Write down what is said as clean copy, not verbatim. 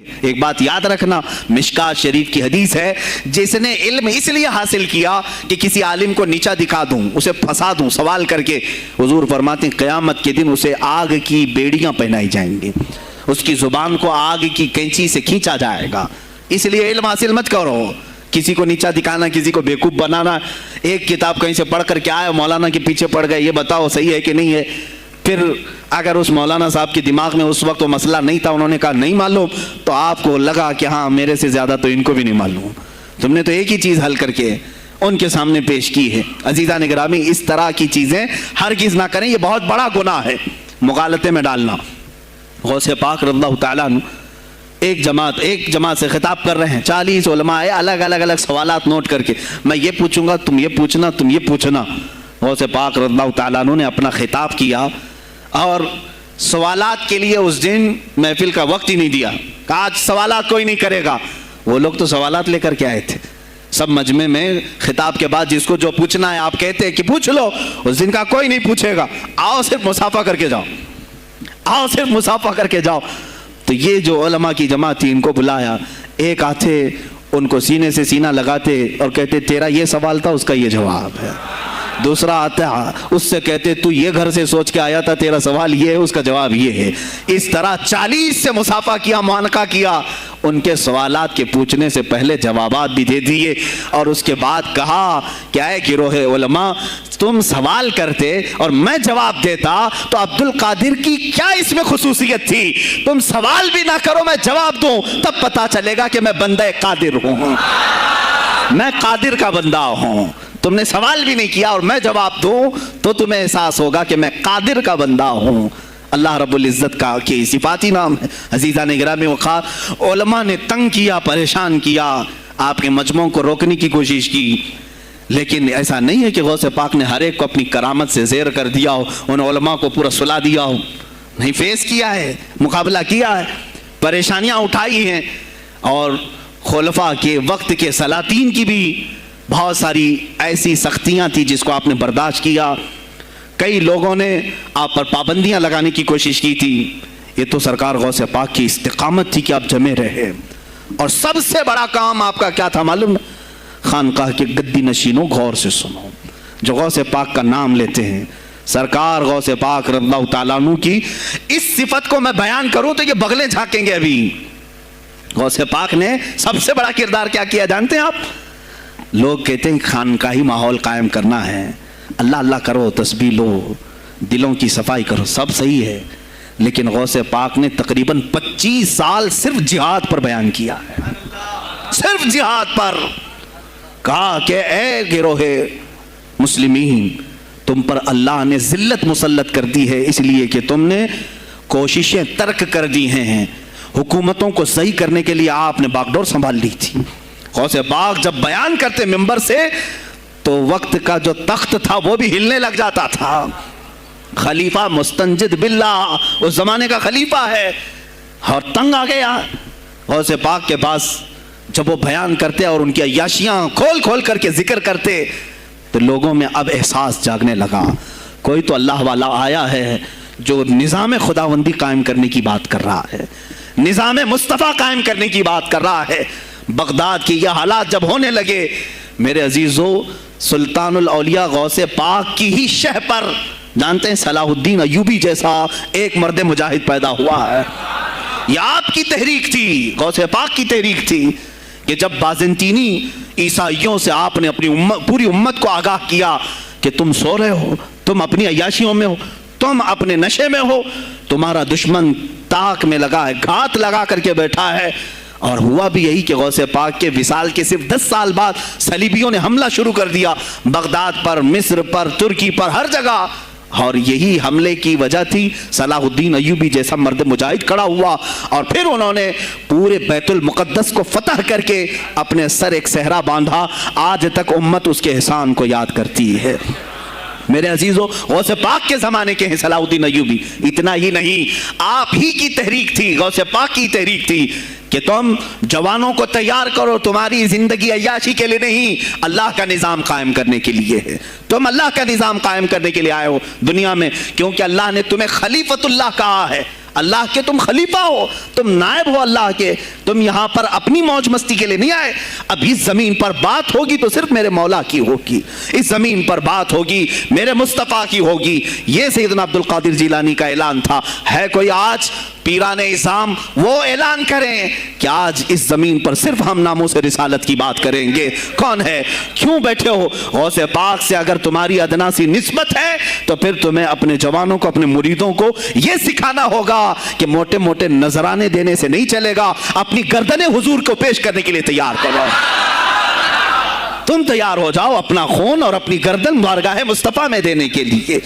ایک بات یاد رکھنا، مشکات شریف کی حدیث ہے، جس نے علم اس لیے حاصل کیا کہ کسی عالم کو نیچا دکھا دوں، اسے پھنسا دوں سوال کر کے، حضور فرماتے ہیں قیامت کے دن اسے آگ کی بیڑیاں پہنائی جائیں گی، اس کی زبان کو آگ کی کینچی سے کھینچا جائے گا۔ اس لیے علم حاصل مت کرو، کسی کو نیچا دکھانا، کسی کو بیوقوف بنانا، ایک کتاب کہیں سے پڑھ کر کے آئے مولانا کے پیچھے پڑ گئے، یہ بتاؤ صحیح ہے کہ نہیں ہے، پھر اگر اس مولانا صاحب کے دماغ میں اس وقت وہ مسئلہ نہیں تھا، انہوں نے کہا نہیں معلوم، تو آپ کو لگا کہ ہاں میرے سے زیادہ تو ان کو بھی نہیں معلوم، تم نے تو ایک ہی چیز حل کر کے ان کے سامنے پیش کی ہے۔ عزیزان گرامی، اس طرح کی چیزیں ہرگز نہ کریں، یہ بہت بڑا گناہ ہے مغالطے میں ڈالنا۔ غوث پاک رضی اللہ تعالیٰ عنہ ایک جماعت سے خطاب کر رہے ہیں، 40 علماء آئے، الگ سوالات نوٹ کر کے، میں یہ پوچھوں گا، تم یہ پوچھنا، تم یہ پوچھنا۔ غوث پاک رضی اللہ تعالیٰ عنہ نے اپنا خطاب کیا اور سوالات کے لیے اس دن محفل کا وقت ہی نہیں دیا، کہا آج سوالات کوئی نہیں کرے گا۔ وہ لوگ تو سوالات لے کر کے آئے تھے، سب مجمع میں خطاب کے بعد جس کو جو پوچھنا ہے آپ کہتے ہیں کہ پوچھ لو، اس دن کا کوئی نہیں پوچھے گا، آؤ صرف مصافحہ کر کے جاؤ، آؤ صرف مصافحہ کر کے جاؤ۔ تو یہ جو علماء کی جماعت تھی، ان کو بلایا، ایک آتے ان کو سینے سے سینہ لگاتے اور کہتے تیرا یہ سوال تھا، اس کا یہ جواب ہے۔ دوسرا آتا اس سے کہتے تو یہ گھر سے سوچ کے آیا تھا، تیرا سوال یہ ہے، اس کا جواب یہ ہے۔ اس طرح 40 سے مصافحہ کیا، معانقہ کیا، ان کے سوالات کے پوچھنے سے پہلے جوابات بھی دے دیے، اور اس کے بعد کہا کیا ہے گروہ علماء، تم سوال کرتے اور میں جواب دیتا تو عبد القادر کی کیا اس میں خصوصیت تھی؟ تم سوال بھی نہ کرو، میں جواب دوں، تب پتا چلے گا کہ میں بندہ قادر ہوں، میں قادر کا بندہ ہوں۔ تم نے سوال بھی نہیں کیا اور میں جواب دوں تو تمہیں احساس ہوگا کہ میں قادر کا بندہ ہوں۔ اللہ رب العزت کا کی صفاتی نام ہے۔ عزیزان گرامی وقار، علماء نے تنگ کیا، پریشان کیا، آپ کے مجموعوں کو روکنے کی کوشش کی، لیکن ایسا نہیں ہے کہ غوث پاک نے ہر ایک کو اپنی کرامت سے زیر کر دیا ہو، ان علماء کو پورا سلا دیا ہو، نہیں، فیس کیا ہے، مقابلہ کیا ہے، پریشانیاں اٹھائی ہیں، اور خلفاء کے وقت کے سلاطین کی بھی بہت ساری ایسی سختیاں تھی جس کو آپ نے برداشت کیا۔ کئی لوگوں نے آپ پر پابندیاں لگانے کی کوشش کی تھی، یہ تو سرکار غوث پاک کی استقامت تھی کہ آپ جمے رہے، اور سب سے بڑا کام آپ کا کیا تھا معلوم؟ خانقاہ کے گدی نشینوں غور سے سنو، جو غوث پاک کا نام لیتے ہیں، سرکار غوث پاک رضی اللہ تعالیٰ عنہ کی اس صفت کو میں بیان کروں تو یہ بغلیں جھانکیں گے۔ ابھی غوث پاک نے سب سے بڑا کردار کیا کیا جانتے ہیں آپ؟ لوگ کہتے ہیں خانقاہی ماحول قائم کرنا ہے، اللہ اللہ کرو، تسبیح لو، دلوں کی صفائی کرو، سب صحیح ہے، لیکن غوث پاک نے تقریباً 25 سال صرف جہاد پر بیان کیا ہے، صرف جہاد پر۔ کہا کہ اے گروہ مسلمین، تم پر اللہ نے ذلت مسلط کر دی ہے، اس لیے کہ تم نے کوششیں ترک کر دی ہیں، حکومتوں کو صحیح کرنے کے لیے آپ نے باغ ڈور سنبھال لی تھی۔ غوث پاک جب بیان کرتے منبر سے تو وقت کا جو تخت تھا وہ بھی ہلنے لگ جاتا تھا۔ خلیفہ مستنجد باللہ، اس زمانے کا خلیفہ ہے، اور تنگ آ گیا غوث پاک کے پاس۔ جب وہ بیان کرتے اور ان کی عیاشیاں کھول کھول کر کے ذکر کرتے تو لوگوں میں اب احساس جاگنے لگا، کوئی تو اللہ والا آیا ہے جو نظام خداوندی قائم کرنے کی بات کر رہا ہے، نظام مصطفیٰ قائم کرنے کی بات کر رہا ہے۔ بغداد کی یہ حالات جب ہونے لگے، میرے عزیزو، سلطان الاولیاء غوث پاک کی ہی شہ پر جانتے ہیں صلاح الدین ایوبی جیسا ایک مرد مجاہد پیدا ہوا ہے۔ یہ آپ کی تحریک تھی، غوث پاک کی تحریک تھی، کہ جب بازنطینی عیسائیوں سے آپ نے اپنی پوری امت کو آگاہ کیا کہ تم سو رہے ہو، تم اپنی عیاشیوں میں ہو، تم اپنے نشے میں ہو، تمہارا دشمن تاک میں لگا ہے، گھات لگا کر کے بیٹھا ہے۔ اور ہوا بھی یہی کہ غوث پاک کے وصال کے صرف 10 سال بعد صلیبیوں نے حملہ شروع کر دیا بغداد پر، مصر پر، ترکی پر، ہر جگہ، اور یہی حملے کی وجہ تھی صلاح الدین ایوبی جیسا مرد مجاہد کھڑا ہوا، اور پھر انہوں نے پورے بیت المقدس کو فتح کر کے اپنے سر ایک صحرا باندھا۔ آج تک امت اس کے احسان کو یاد کرتی ہے۔ میرے عزیزو، غوث پاک کے زمانے کے ہیں صلاح الدین ایوبی۔ اتنا ہی نہیں، آپ ہی کی تحریک تھی، غوث پاک کی تحریک تھی کہ تم جوانوں کو تیار کرو، تمہاری زندگی عیاشی کے لیے نہیں، اللہ کا نظام قائم کرنے کے لیے ہے، تم اللہ کا نظام قائم کرنے کے لیے آئے ہو دنیا میں، کیونکہ اللہ نے تمہیں خلیفۃ اللہ کہا ہے۔ اللہ کے تم خلیفہ ہو, تم نائب ہو اللہ کے, تم یہاں پر اپنی موج مستی کے لیے نہیں آئے. اب اس زمین پر بات ہوگی تو صرف میرے مولا کی ہوگی, اس زمین پر بات ہوگی میرے مصطفیٰ کی ہوگی. یہ سیدنا عبد القادر جیلانی کا اعلان تھا. ہے کوئی آج پیران اسلام وہ اعلان کریں کہ آج اس زمین پر صرف ہم ناموس رسالت کی بات کریں گے؟ کون ہے؟ کیوں بیٹھے ہو؟ غوث پاک سے اگر تمہاری ادنا سی نسبت ہے تو پھر تمہیں اپنے جوانوں کو, اپنے مریدوں کو یہ سکھانا ہوگا کہ موٹے موٹے نذرانے دینے سے نہیں چلے گا, اپنی گردنیں حضور کو پیش کرنے کے لیے تیار کرو. تم تیار ہو جاؤ اپنا خون اور اپنی گردن بارگاہ مصطفیٰ میں دینے کے لیے.